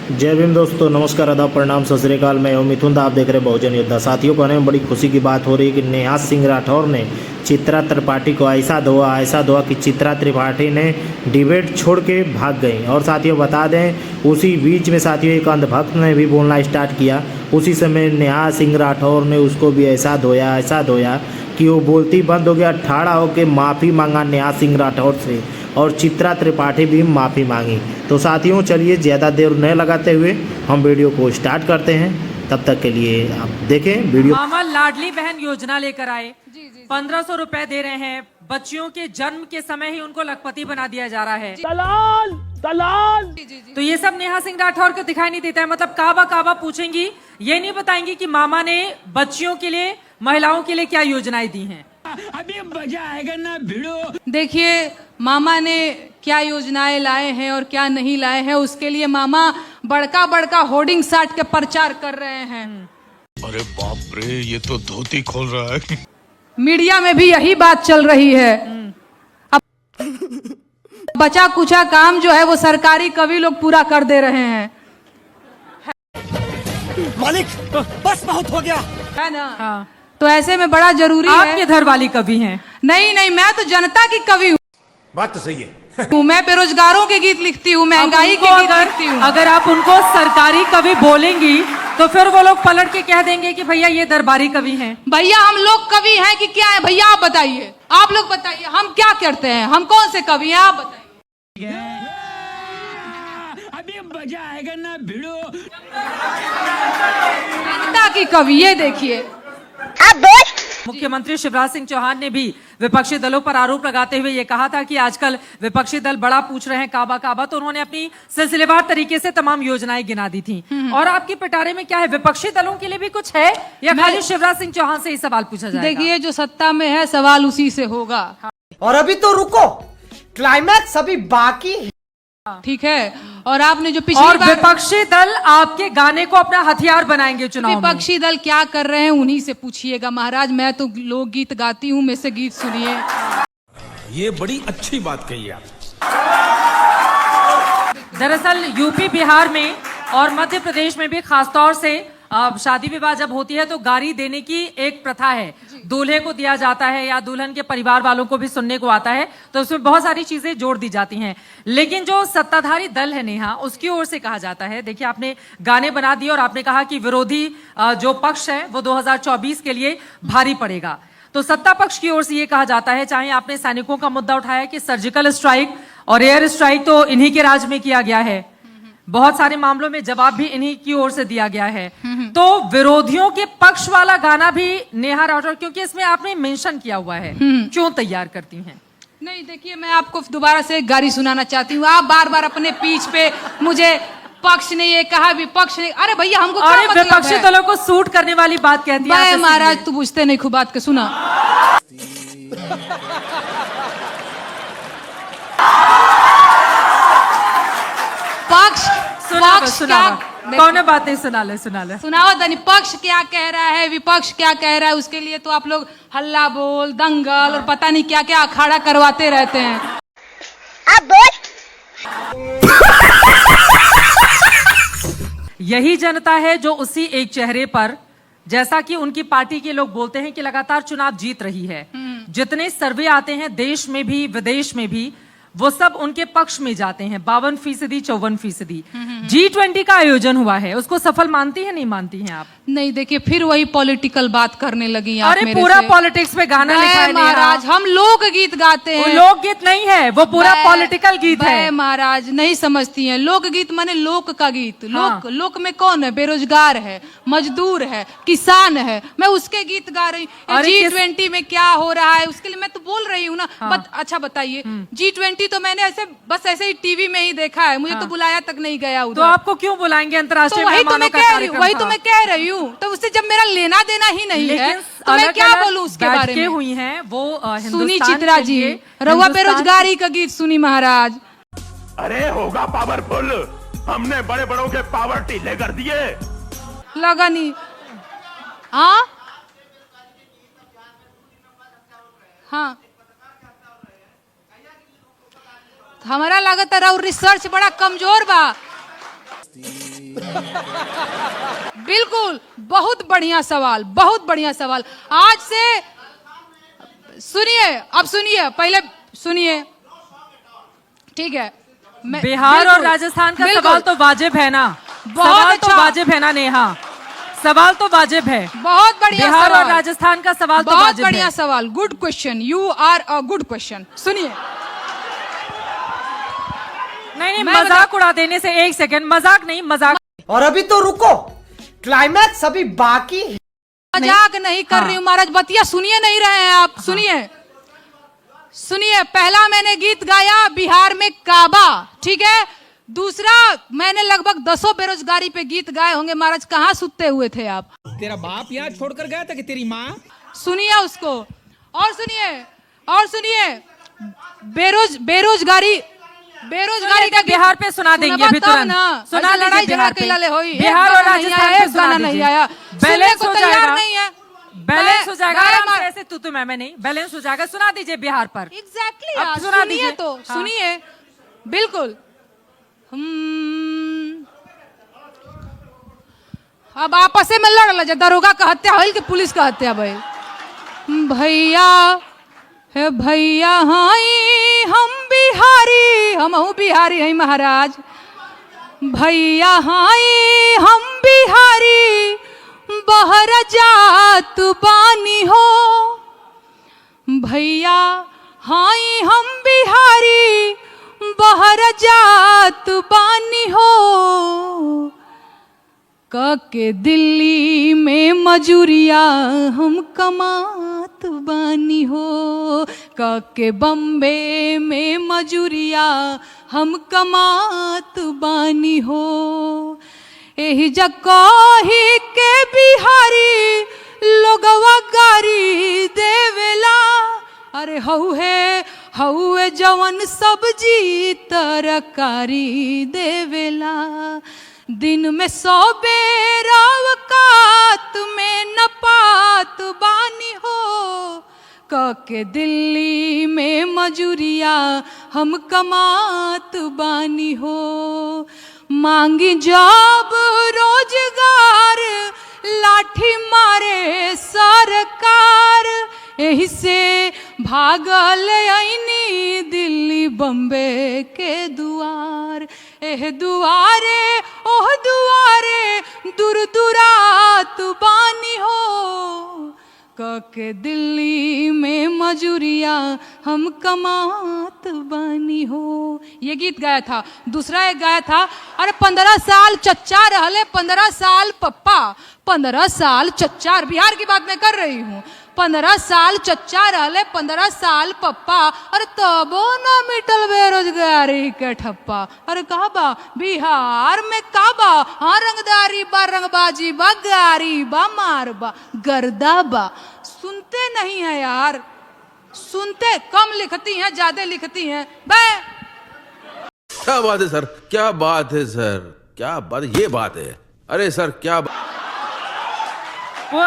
जय भीम दोस्तों, नमस्कार, आदाब, प्रणाम, सत श्री अकाल। मैं हूं मिथुन दा, आप देख रहे हैं बहुजन योद्धा। साथियों, कहने में बड़ी खुशी की बात हो रही है कि नेहा सिंह राठौर ने चित्रा त्रिपाठी को ऐसा धोआ कि चित्रा त्रिपाठी ने डिबेट छोड़ के भाग गई। और साथियों बता दें, उसी बीच में साथियों एक अंधभक्त ने भी बोलना स्टार्ट किया। उसी समय नेहा सिंह राठौर ने उसको भी ऐसा धोया कि वो बोलती बंद हो गया। ठाड़ा होकर माफ़ी मांगा नेहा सिंह राठौर से, और चित्रा त्रिपाठी भी माफ़ी मांगी। तो साथियों चलिए ज़्यादा देर न लगाते हुए हम वीडियो को स्टार्ट करते हैं। तब तक के लिए आप देखें वीडियो। मामा लाडली बहन योजना लेकर आए, 1500 रुपए दे रहे हैं। बच्चियों के जन्म के समय ही उनको लखपति बना दिया जा रहा है। दलाल। तो ये सब नेहा सिंह राठौर को दिखाई नहीं देता है। मतलब काबा पूछेंगी, ये नहीं बताएंगी कि मामा ने बच्चियों के लिए, महिलाओं के लिए क्या योजनाएं दी हैं। अभी मजा आएगा ना भिड़ो। देखिए मामा ने क्या योजनाएं लाए हैं और क्या नहीं लाए हैं, उसके लिए मामा बड़का होर्डिंग साट के प्रचार कर रहे हैं। अरे बाप रे, ये तो धोती खोल रहा है। मीडिया में भी यही बात चल रही है। अब बचा कुचा काम जो है वो सरकारी कवि लोग पूरा कर दे रहे हैं। मालिक बस बहुत हो गया है ना? हाँ। तो ऐसे में बड़ा जरूरी है। आप किधर वाली कवि हैं? नहीं, मैं तो जनता की कवि हूँ। बात तो सही है। मैं बेरोजगारों के गीत लिखती हूँ, महंगाई के गीत लिखती हूँ। अगर आप उनको सरकारी कवि बोलेंगी तो फिर वो लोग पलट के कह देंगे कि भैया ये दरबारी कवि हैं। भैया हम लोग कवि हैं कि क्या है? भैया आप बताइए, आप लोग बताइए हम क्या करते हैं, हम कौन से कवि हैं, आप बताइए। अभी मजा आएगा ना भिड़ो। जनता की कवि, ये देखिए। मुख्यमंत्री शिवराज सिंह चौहान ने भी विपक्षी दलों पर आरोप लगाते हुए ये कहा था कि आजकल विपक्षी दल बड़ा पूछ रहे हैं काबा। तो उन्होंने अपनी सिलसिलेवार तरीके से तमाम योजनाएं गिना दी थी। और आपके पिटारे में क्या है, विपक्षी दलों के लिए भी कुछ है या खाली शिवराज सिंह चौहान से ही सवाल पूछा जाएगा? देखिए जो सत्ता में है सवाल उसी से होगा। और अभी तो रुको, क्लाइमैक्स अभी बाकी है। ठीक है। और आपने जो पिछली और बार विपक्षी दल आपके गाने को अपना हथियार बनाएंगे चुनाव में। विपक्षी दल क्या कर रहे हैं उन्हीं से पूछिएगा महाराज। मैं तो लोकगीत गाती हूँ, मेरे से गीत सुनिए। ये बड़ी अच्छी बात कही आप। दरअसल यूपी, बिहार में और मध्य प्रदेश में भी खासतौर से शादी विवाह जब होती है तो गारी देने की एक प्रथा है। दूल्हे को दिया जाता है या दुल्हन के परिवार वालों को भी सुनने को आता है। तो उसमें बहुत सारी चीजें जोड़ दी जाती हैं। लेकिन जो सत्ताधारी दल है नेहा, उसकी ओर से कहा जाता है, देखिए आपने गाने बना दिए और आपने कहा कि विरोधी जो पक्ष है वो 2024 के लिए भारी पड़ेगा। तो सत्ता पक्ष की ओर से ये कहा जाता है, चाहे आपने सैनिकों का मुद्दा उठाया कि सर्जिकल स्ट्राइक और एयर स्ट्राइक तो इन्हीं के राज में किया गया है, बहुत सारे मामलों में जवाब भी इन्हीं की ओर से दिया गया है। तो विरोधियों के पक्ष वाला गाना भी नेहा राठौर, क्योंकि इसमें आपने मेंशन किया हुआ है, क्यों तैयार करती हैं? नहीं देखिए, मैं आपको दोबारा से एक गारी सुनाना चाहती हूँ। आप बार अपने पीछ पे मुझे पक्ष ने ये कहा, विपक्ष ने। अरे भैया हमको क्या मतलब है? विपक्षी दलों को सूट करने वाली बात कहती है महाराज। तू पूछते नहीं खूब बात के सुना। पक्ष कौन बात नहीं, सुना ले सुनाओ दनी। पक्ष क्या कह रहा है, विपक्ष क्या कह रहा है, उसके लिए तो आप लोग हल्ला बोल, दंगल और पता नहीं क्या क्या अखाड़ा करवाते रहते हैं। अब बोल। यही जनता है जो उसी एक चेहरे पर, जैसा कि उनकी पार्टी के लोग बोलते हैं कि लगातार चुनाव जीत रही है। जितने सर्वे आते हैं देश में भी विदेश में भी, वो सब उनके पक्ष में जाते हैं। 52%, 54%। G20 का आयोजन हुआ है, उसको सफल मानती है, नहीं मानती हैं आप? नहीं देखिए, फिर वही पॉलिटिकल बात करने लगी आप। अरे पूरा पॉलिटिक्स में गाना लिखा है महाराज, हम लोकगीत गाते हैं। लोकगीत नहीं है वो, पूरा पॉलिटिकल गीत है महाराज। नहीं समझती हैं, लोकगीत माने लोक का गीत। लोक में कौन है? बेरोजगार है, मजदूर है, किसान है, मैं उसके गीत गा रही हूँ। G20 में क्या हो रहा है उसके लिए मैं तो बोल रही हूँ ना। अच्छा बताइए, G20 तो मैंने बस ऐसे ही टीवी में ही देखा है, मुझे तो बुलाया तक नहीं गया उधर। तो आपको क्यों बुलाएंगे अंतर्राष्ट्रीय? वही तो मैं कह रही हूँ। तो उससे जब मेरा लेना देना ही नहीं है तो मैं क्या बोलूं उसके बारे में? हुई हैं वो सुनी चित्रा जी, रहुआ बेरोजगारी का गीत सुनी महाराज। अरे होगा पावरफुल, हमने बड़े बड़ों के पावर ढीले कर दिए। लगा नहीं। हाँ हाँ, हमारा लागत है रिसर्च बड़ा कमजोर बा। बिल्कुल, बहुत बढ़िया सवाल, बहुत बढ़िया सवाल। आज से सुनिए, अब सुनिए, पहले सुनिए, ठीक है। बिहार और राजस्थान का बिल्कुल। सवाल तो वाजिब है ना, बहुत सवाल अच्छा। तो वाजिब है ना नेहा, सवाल तो वाजिब है। बहुत बढ़िया बिहार सवाल। और राजस्थान का सवाल तो बहुत वाजिब बढ़िया है। सवाल, good question, you are a good question. सुनिए, नहीं, मैं मजाक उड़ा देने से, एक सेकंड, मजाक नहीं, मजाक और अभी तो रुको, क्लाइमैक्स अभी बाकी है। मजाक नहीं कर हाँ। रही हूँ महाराज, बतिया सुनिए नहीं रहे हैं आप। सुनिए, सुनिए, पहला मैंने गीत गाया बिहार में काबा, ठीक है। दूसरा मैंने लगभग 10 बेरोजगारी पे गीत गाए होंगे महाराज, कहाँ सुते हुए थे आप? तेरा बाप यहाँ छोड़कर गया था कि तेरी माँ? सुनिए उसको, और सुनिए, और सुनिए, बेरोजगारी का गीत- बिहार पे सुना देंगे सुनबा अभी तब तुरंत। ना, सुना ऐसे दीजिए लड़ाई झगड़ा बिहार पे। कैला ले होई। बिहार एक और गाना नहीं राजस्थान आया, पे एक सुना गाना नहीं दीजिए। आया, बैलेंस सुनने हो को तैयार जाएगा। नहीं है। बैलेंस हो जाएगा, गाया आराम मार- से, ऐसे तू मैं नहीं, बैलेंस हो जाएगा। सुना दीजिए बिहार पर। एग्जैक्टली अब यार, सुना सुनिए दीजिए। तो, हाँ। सुनिए, बिल्कुल। अब आपस में लड़ लजे, दरोगा का हत्या होल कि पुलिस का हत्या भइल? भैया हे भैया, हाई हम बिहारी, हमहू बिहारी हैं महाराज। भैया हाई हम बिहारी, बहर जात बानी हो। भैया हाई हम बिहारी, बहर जात बानी हो। के दिल्ली में मजूरिया हम कमात बानी हो। के बम्बे में मजूरिया हम कमात बानी हो। एही जगही के बिहारी लोगवा गारी देवेला। अरे हउए जवन सब्जी तरकारी देवेला। दिन में 100 बेर औकात में न पात बानी हो। के दिल्ली में मजूरिया हम कमात बानी हो। मांगी जॉब रोजगार, लाठी मारे सरकार। यही से भागल आईनी दिल्ली बम्बे के दुआर। एह दुआरे ओह दुआरे, दूर दुरात बानी हो। के दिल्ली में मजूरिया हम कमात बानी हो। ये गीत गाया था। दूसरा एक गाया था, अरे 15 साल चच्चा रहले, 15 साल पप्पा, 15 साल चच्चा, बिहार की बात मैं कर रही हूँ। 15 साल चच्चा रहले, 15 साल पप्पा, अरे तबो न मिटल बेरोजगारी के ठप्पा। अरे कहा बा बिहार में का बा? हाँ, रंगदारी बा, रंगबाजी बा, गारी बा, मार बा, गर्दा बा। सुनते नहीं है यार, सुनते कम लिखती हैं, ज्यादा लिखती हैं। क्या बात है सर, क्या बात है सर, क्या बात, ये बात है। अरे सर क्या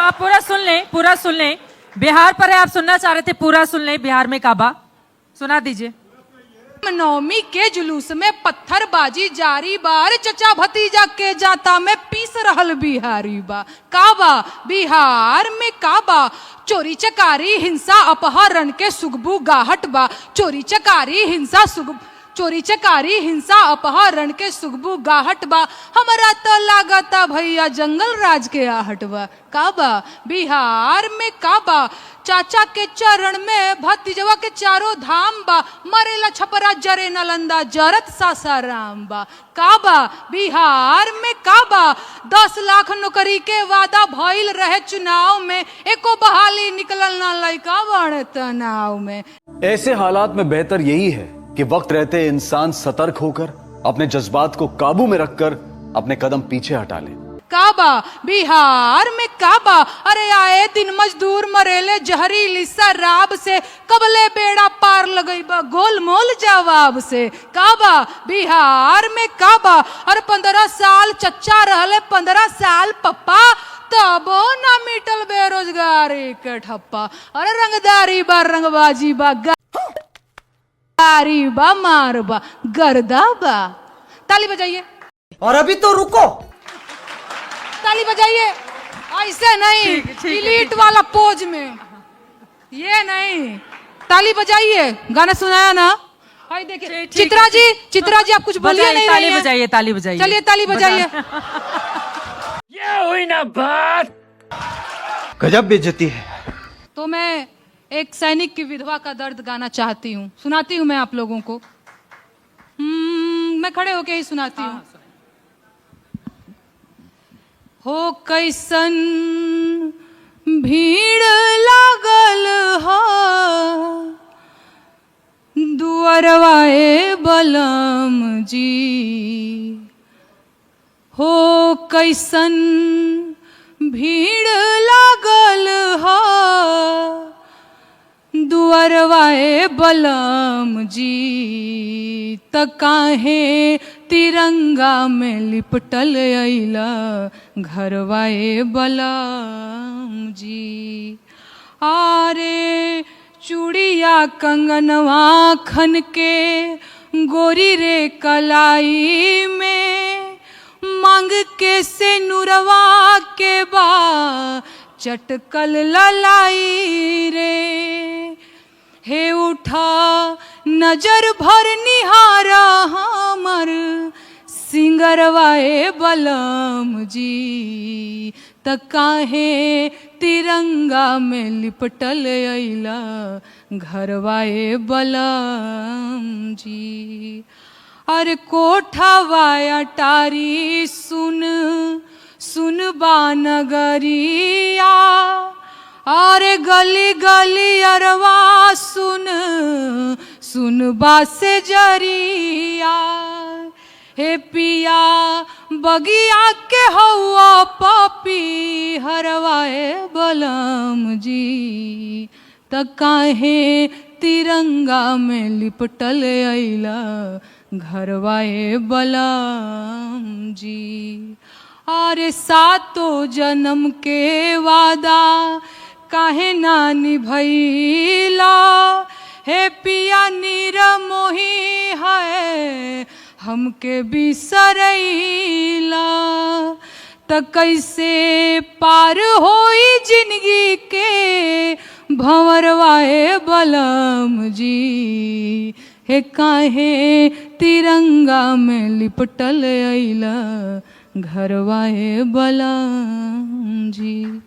आप पूरा सुन लें, पूरा सुन लें। बिहार पर है, आप सुनना चाह रहे थे, पूरा सुन लें। बिहार में काबा सुना दीजिए। नवमी के जुलूस में पत्थरबाजी जारी बार। चचा भतीजा के जाता में पीस रहल बिहारी बा। काबा बिहार में काबा, चोरी चकारी हिंसा अपहरण के सुगबू गाहट बा। चोरी चकारी हिंसा अपहरण के सुगबू गाहट बा। हमरा तो लागता भैया जंगल राज के आहट बा। काबा बिहार में काबा, चाचा के चरण में भतीजवा के चारों धाम बा। मरेला छपरा जरे नालंदा, जरत सासाराम बा। काबा बिहार में काबा, 10 लाख नौकरी के वादा भइल रहे चुनाव में। एको बहाली निकलल ना लइका बड़े तनाव में। ऐसे हालात में बेहतर यही है कि वक्त रहते इंसान सतर्क होकर अपने जज्बात को काबू में रखकर अपने कदम पीछे हटा ले। काबा बिहार में काबा, अरे आए दिन मजदूर मरेले जहरीली शराब से। कबले बेड़ा पार लगईबा गोलमोल जवाब से। काबा बिहार में काबा, अरे 15 साल चच्चा रहले, 15 साल पप्पा, तबो ना मिटल बेरोजगारी के ठप्पा। अरे रंगदारी बा, रंगबाजी बा, गारी बा, मार बा, गर्दा बा। ताली बजाइए। और अभी तो रुको, ताली बजाइए, ऐसे नहीं, इलीट वाला पोज में, ये नहीं, ताली बजाइए। गाना सुनाया ना? हाय देखिए, चित्रा जी आप कुछ बोलिए नहीं रही हैं। ताली बजाइए। चलिए ताली बजाइए। ये हुई ना बात। गजब बेइज्जती है। तो मैं एक सैनिक की विधवा का दर्द गाना चाहती हूँ, सुनाती हूँ मैं आप लोगों को। मैं खड़े होके ही सुनाती हूँ। हो कैसन भीड़ लागल हा दुअरवाए बलम जी, हो कैसन भीड़ लागल हा दुअरवाए बलम जी, त काहे तिरंगा में लिपटल अइला घरवाए बलम जी। आरे चूड़िया कंगनवा खन के गोरी रे कलाई में, मांग के से नुरवा के बा चटकल ललाई रे। हे उठा नजर भर निहारा हमर सिंगरवाए बलम जी, त काहे तिरंगा में लिपटल अइला घरवाए बलम जी। अरे कोठावा अटारी सुन सुनबा नगरिया, अरे गली गली अरवा सुन सुनबा से जरिया। हे पिया बगिया के हवा पापी हरवाए बलम जी, त काहे तिरंगा में लिपटल अइला घरवाए बलम जी। अरे सातो जन्म के वादा काहे ना निभैला, हे पिया निरमोही है हमके बिसरैला, त कैसे पार होई जिंदगी के भंवरवाए बलम जी। हे काहे तिरंगा में लिपटल अइला घरवाए बलम जी।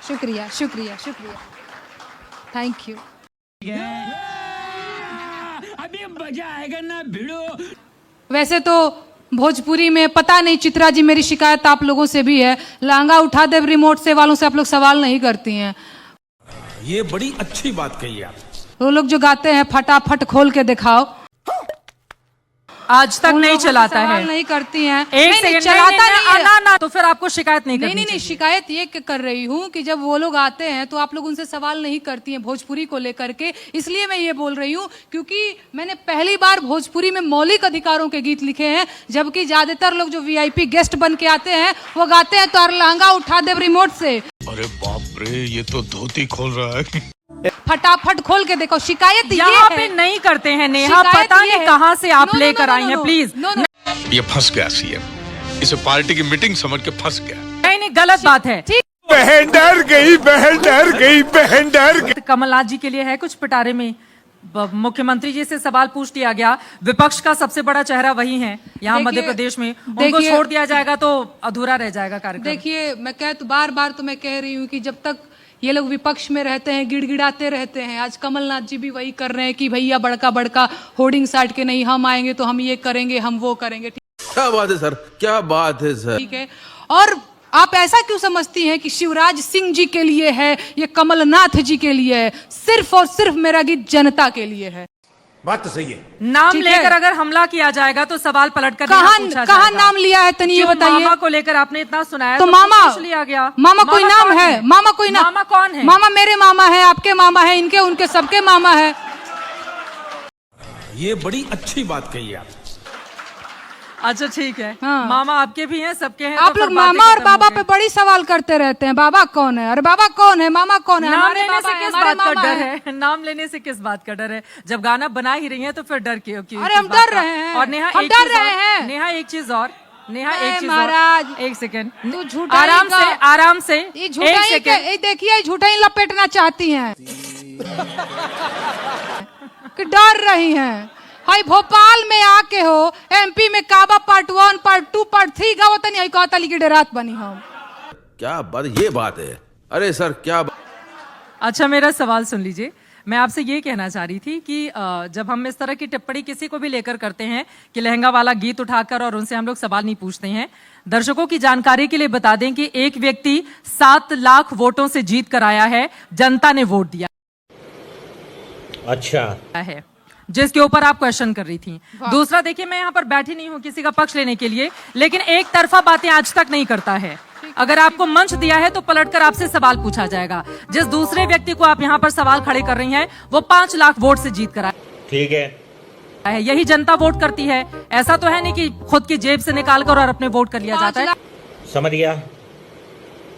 शुक्रिया शुक्रिया शुक्रिया, थैंक यू। अभी मजा आएगा ना भिड़ो। वैसे तो भोजपुरी में पता नहीं, चित्रा जी मेरी शिकायत आप लोगों से भी है, लहंगा उठा दे रिमोट से वालों से आप लोग सवाल नहीं करती हैं। ये बड़ी अच्छी बात कही आप। वो लोग जो गाते हैं फटाफट खोल के दिखाओ, आज तक नहीं चलाता है, नहीं करती हैं। एक नहीं, सेकंड चलाता नहीं है। ना, तो फिर आपको शिकायत नहीं करनी नहीं चाहिए। शिकायत ये कर रही हूँ कि जब वो लोग आते हैं तो आप लोग उनसे सवाल नहीं करती हैं भोजपुरी को लेकर के, इसलिए मैं ये बोल रही हूँ क्योंकि मैंने पहली बार भोजपुरी में मौलिक अधिकारों के गीत लिखे हैं, जबकि ज्यादातर लोग जो वीआईपी गेस्ट बन के आते हैं वो गाते हैं तो लहंगा उठा दे रिमोट से। अरे बाप रे, ये तो धोती खोल रहा है। फटाफट खोल के देखो। शिकायत यहाँ पे नहीं करते हैं नेहा, पता नहीं कहाँ से आप लेकर आई हैं। प्लीज, ये फंस गया सीएम, इसे पार्टी की मीटिंग समझ के फंस गया। नहीं गलत बात है। बहन डर गई, बहन डर गई, बहन डर गई। कमलनाथ जी के लिए है कुछ पिटारे में। मुख्यमंत्री जी से सवाल पूछ लिया गया, विपक्ष का सबसे बड़ा चेहरा वही है यहाँ मध्य प्रदेश में, उनको छोड़ दिया जाएगा तो अधूरा रह जाएगा कार्यक्रम। देखिए मैं बार बार तो मैं कह रही हूँ कि जब तक ये लोग विपक्ष में रहते हैं गिड़गिड़ाते रहते हैं, आज कमलनाथ जी भी वही कर रहे हैं कि भैया बड़का बड़का होर्डिंग साट के नहीं, हम आएंगे तो हम ये करेंगे, हम वो करेंगे। क्या बात है सर, क्या बात है सर। ठीक है, और आप ऐसा क्यों समझती हैं कि शिवराज सिंह जी के लिए है, ये कमलनाथ जी के लिए है? सिर्फ और सिर्फ मेरा गीत जनता के लिए है। बात तो सही है। नाम लेकर अगर हमला किया जाएगा तो सवाल पलट कर कहाँ नाम लिया है तनी ये बताइए। मामा को लेकर आपने इतना सुनाया तो मामा लिया गया। मामा कोई नाम है? मामा कोई नाम? मामा कौन है? मामा मेरे मामा है, आपके मामा है, इनके उनके सबके मामा है। ये बड़ी अच्छी बात कही आप। अच्छा ठीक है। हाँ। मामा आपके भी हैं, सबके हैं। आप तो लोग फिर बातें मामा और खत्म हो बाबा गई। पे बड़ी सवाल करते रहते हैं। बाबा कौन है? अरे बाबा कौन है? मामा कौन है? नाम हमारे लेने बाबा से हैं, किस हमारे बात का मामा डर हैं। है? नाम लेने से किस बात का डर है? जब गाना बना ही रही है तो फिर डर क्यों? अरे हम डर रहे हैं। और नेहा हम एक डर चीज और- रहे हैं। नेहा एक चीज और, नेहा अरे एक चीज महाराज, और, एक सेकंड, तू झूठा आराम ही से, का- आराम से, ये एक झूठा ही सेकंड। ये देखिए, ये झूठा ही लपेटना चाहती हैं कि डर रही हैं। हाय भोपाल में आके हो, एमपी में काबा पार्ट 1 पार्ट 2 पार्ट 3 का वतन यही कहता लिखी डेरात बनी हम। क्या बात, ये बात है। अरे सर क्या अच्छा मेरा सवाल सुन लीजिए। मैं आपसे ये कहना चाह रही थी कि जब हम इस तरह की टिप्पणी किसी को भी लेकर करते हैं कि लहंगा वाला गीत उठाकर, और उनसे हम लोग सवाल नहीं पूछते हैं। दर्शकों की जानकारी के लिए बता दें कि एक व्यक्ति 7 लाख वोटों से जीत कर आया है, जनता ने वोट दिया अच्छा है, जिसके ऊपर आप क्वेश्चन कर रही थी। दूसरा देखिए, मैं यहाँ पर बैठी नहीं हूँ किसी का पक्ष लेने के लिए, लेकिन एक तरफा बातें आज तक नहीं करता है। अगर आपको मंच दिया है तो पलटकर आपसे सवाल पूछा जाएगा। जिस दूसरे व्यक्ति को आप यहाँ पर सवाल खड़े कर रही हैं, वो 5 लाख वोट से जीत कर आया ठीक है। यही जनता वोट करती है। ऐसा तो है नहीं कि खुद की जेब से निकालकर और अपने वोट कर लिया जाता है। समझ गया।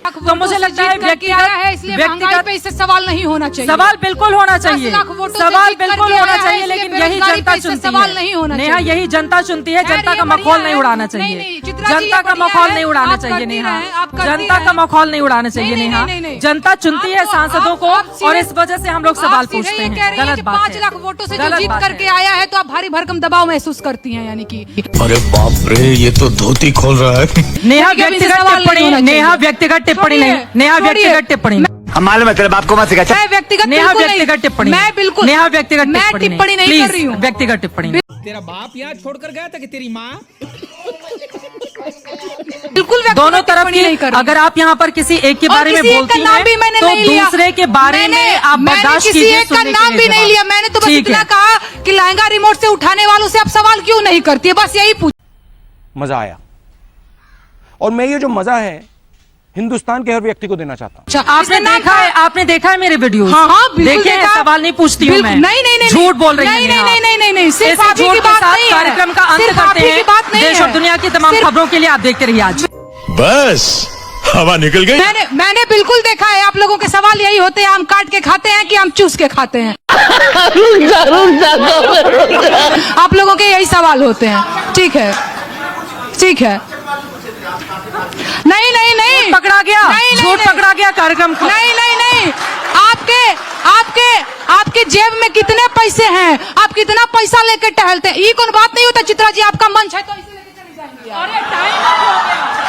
तो मुझे लगता है इसलिए महंगाई पे इससे सवाल नहीं होना चाहिए। सवाल बिल्कुल होना चाहिए, 10 लाख वोटों से सवाल जीत करके बिल्कुल आया होना है, चाहिए, इसलिए लेकिन यही बेरोजगारी जनता पे इससे चुनती सवाल है। नहीं होना नेहा, चाहिए। यही जनता चुनती है, जनता का मखौल नहीं उड़ाना चाहिए। जनता का मखौल नहीं उड़ाना चाहिए नेहा, जनता का मखौल नहीं उड़ाना चाहिए नेहा। जनता चुनती है सांसदों को, और इस वजह से हम लोग सवाल पूछते हैं। गलत बात 5 है, लाख वोटों से जो गलत जीत बात करके है। आया है तो आप भारी भरकम दबाव महसूस करती हैं, यानी कि अरे बाप रे, ये तो धोती खोल रहा है। नेहा ठीक है, अभी व्यक्तिगत सवाल नहीं टिप्पणी, होना चाहिए। नेहा व्यक्तिगत टिप्पणी नहीं, नेहा व्यक्तिगत टिप्पणी नहीं। हम मालूम है तेरे बाप को मत सिखा। मैं व्यक्तिगत नेहा बिल्कुल नहीं- व्यक्तिगत टिप्पणी, मैं बिल्कुल नेहा व्यक्तिगत मैं टिप्पणी नहीं कर रही हूँ। व्यक्तिगत टिप्पणी तेरा बाप यहाँ छोड़कर गया था कि तेरी माँ? बिल्कुल व्यक्तिगत दोनों तरफ टिप्पणी नहीं कर की। रही। अगर आप यहाँ पर किसी एक के और बारे में किसी एक बोलती का नाम हैं, भी मैंने तो नहीं लिया। दूसरे के बारे में आप बर्दाश्त किसी कीजिए। एक का सुनने के नाम लिए भी नहीं जवाब। लिया। मैंने तो बस ठीक इतना है। कहा कि लहंगा रिमोट से उठाने वालों से आप सवाल क्यों नहीं करती है, बस यही पूछ। मजा आया, और मैं ये जो मजा है हिंदुस्तान के हर व्यक्ति को देना चाहता हूं। आपने देखा है मेरे वीडियो? हाँ हाँ बिल्कुल देखिए, देखा। सवाल नहीं पूछती हूँ मैं। नहीं नहीं नहीं, झूठ बोल रही नहीं, हैं आप। नहीं, सिर्फ इस आप ही झूठ की के बात साथ नहीं है। कार्यक्रम का अंत सिर्फ आप करते ही की बात हैं। नहीं देश है। और दुनिया की तमाम सिर्फ- खबरों के लिए आप देखते रहिए आज। बस हवा निकल गई। मैंने बिल्कुल देखा है। आप लोगों के सवाल यही होते हैं, हम काट के खाते हैं कि हम चूस के खाते हैं। आप लोगों के यही सवाल होते हैं। ठीक है, ठीक है। नहीं पकड़ा गया, झूठ पकड़ा गया कार्यक्रम को। नहीं। आपके जेब में कितने पैसे हैं? आप कितना पैसा लेके टहलते हैं? ये कौन बात नहीं होता। चित्रा जी, आपका मंच है तो इसे लेके चली जाएंगी आप। अरे टाइम अप हो गया।